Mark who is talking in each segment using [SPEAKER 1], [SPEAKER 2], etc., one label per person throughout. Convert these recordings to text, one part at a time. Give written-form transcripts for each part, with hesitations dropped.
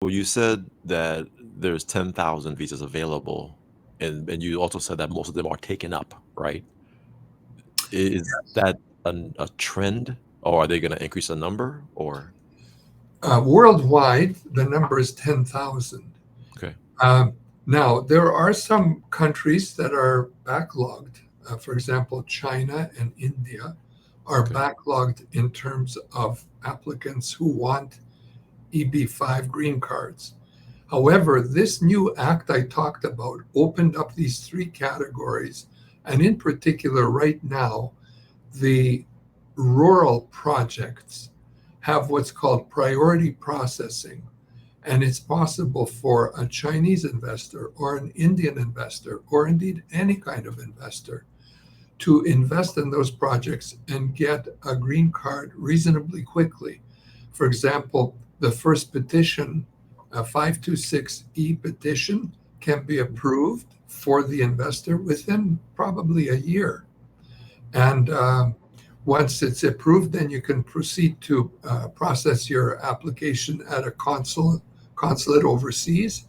[SPEAKER 1] Well, you said that there's 10,000 visas available, and you also said that most of them are taken up, right? Is that a trend, or are they going to increase the number, or
[SPEAKER 2] Worldwide, the number is 10,000.
[SPEAKER 1] okay,
[SPEAKER 2] Um, Now, there are some countries that are backlogged. For example, China and India are
[SPEAKER 1] okay,
[SPEAKER 2] backlogged in terms of applicants who want EB-5 green cards. However, this new act I talked about opened up these three categories. And in particular, right now, the rural projects have what's called priority processing. And it's possible for a Chinese investor or an Indian investor, or indeed any kind of investor, to invest in those projects and get a green card reasonably quickly. For example, the first petition, a 526E petition, can be approved for the investor within probably a year. And once it's approved, then you can proceed to process your application at a consulate overseas.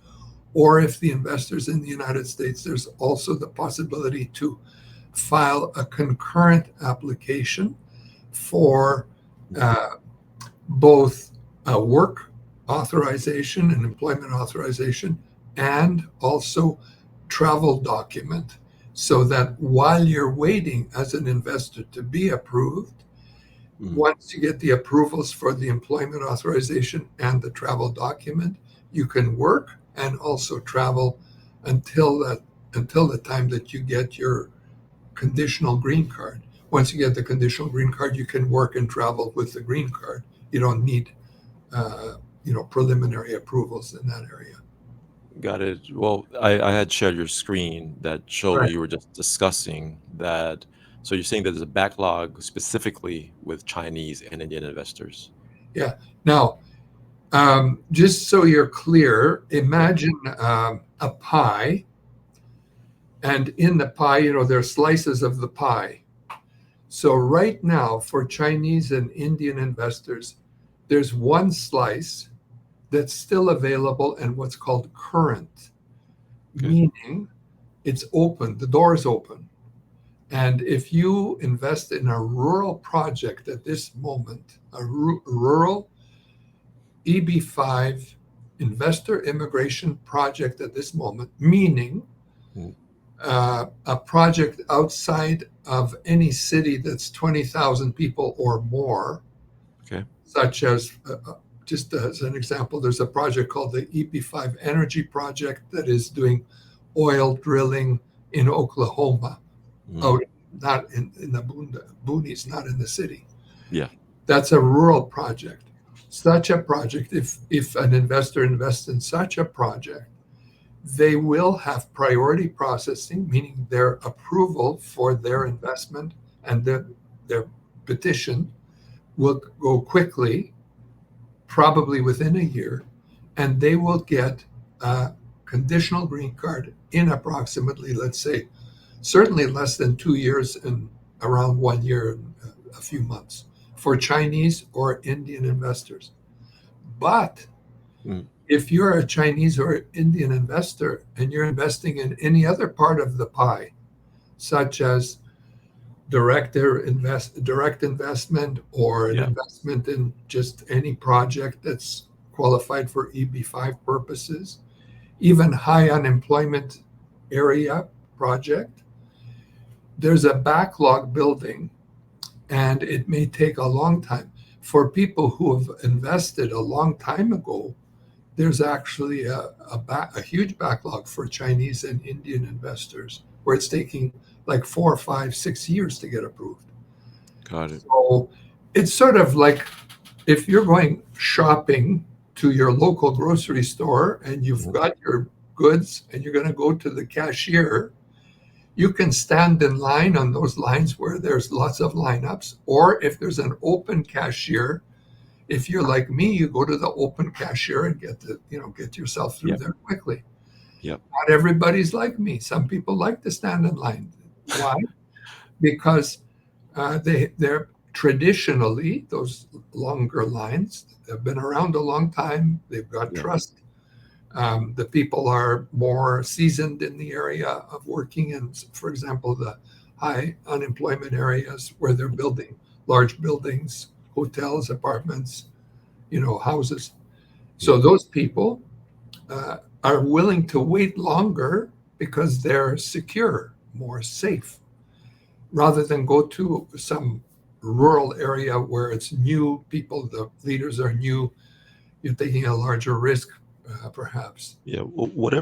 [SPEAKER 2] Or if the investor's in the United States, there's also the possibility to file a concurrent application for
[SPEAKER 1] mhm,
[SPEAKER 2] uh, both a work authorization and employment authorization, and also travel document, so that while you're waiting as an investor to be approved,
[SPEAKER 1] mm,
[SPEAKER 2] once you get the approvals for the employment authorization and the travel document, you can work and also travel until the time that you get your conditional green card. Once you get the conditional green card, you can work and travel with the green card. You don't need, preliminary approvals in that area.
[SPEAKER 1] got it. Well, I had shared your screen that showed what
[SPEAKER 2] Right.
[SPEAKER 1] you were just discussing. That so you're saying that there's a backlog specifically with Chinese and Indian investors.
[SPEAKER 2] Yeah. Now, just so you're clear,
[SPEAKER 1] Yeah.
[SPEAKER 2] imagine a pie, and in the pie, there are slices of the pie. So right now, for Chinese and Indian investors, there's one slice that's still available and what's called current,
[SPEAKER 1] Okay.
[SPEAKER 2] meaning it's open, the door is open. And if you invest in a rural project at this moment, a rural EB-5 investor immigration project at this moment, meaning
[SPEAKER 1] Mm,
[SPEAKER 2] a project outside of any city that's 20,000 people or more,
[SPEAKER 1] okay.
[SPEAKER 2] such as, just as an example, there's a project called the EB-5 Energy Project that is doing oil drilling in Oklahoma,
[SPEAKER 1] Mm,
[SPEAKER 2] out not in the boonies, not in the city.
[SPEAKER 1] yeah.
[SPEAKER 2] That's a rural project. Such a project, if an investor invests in such a project, they will have priority processing, meaning their approval for their investment and their petition will go quickly, probably within a year, and they will get a conditional green card in approximately, let's say, certainly less than 2 years and around 1 year and a few months for Chinese or Indian investors. But
[SPEAKER 1] Mm,
[SPEAKER 2] if you're a Chinese or Indian investor and you're investing in any other part of the pie, such as direct investment, or an
[SPEAKER 1] yeah.
[SPEAKER 2] investment in just any project that's qualified for EB-5 purposes, even high unemployment area project, there's a backlog building, and it may take a long time. For people who have invested a long time ago, there's actually a huge backlog for Chinese and Indian investors where it's taking like 4, 5, 6 years to get approved.
[SPEAKER 1] Got it.
[SPEAKER 2] So it's sort of like if you're going shopping to your local grocery store and you've
[SPEAKER 1] Mhm,
[SPEAKER 2] got your goods and you're going to go to the cashier, you can stand in line on those lines where there's lots of lineups. Or if there's an open cashier, if you're like me, you go to the open cashier and get yourself through
[SPEAKER 1] yep.
[SPEAKER 2] there quickly.
[SPEAKER 1] Yep.
[SPEAKER 2] Not everybody's like me. Some people like to stand in line. Why? Because they're traditionally, those longer lines have been around a long time. They've got
[SPEAKER 1] Yeah.
[SPEAKER 2] trust. The people are more seasoned in the area of working in, for example, the high unemployment areas where they're building large buildings, hotels, apartments, houses. So
[SPEAKER 1] Yeah.
[SPEAKER 2] those people are willing to wait longer because they're secure, more safe, rather than go to some rural area where it's new people, the leaders are new, you're taking a larger risk, perhaps.
[SPEAKER 1] Yeah. Whatever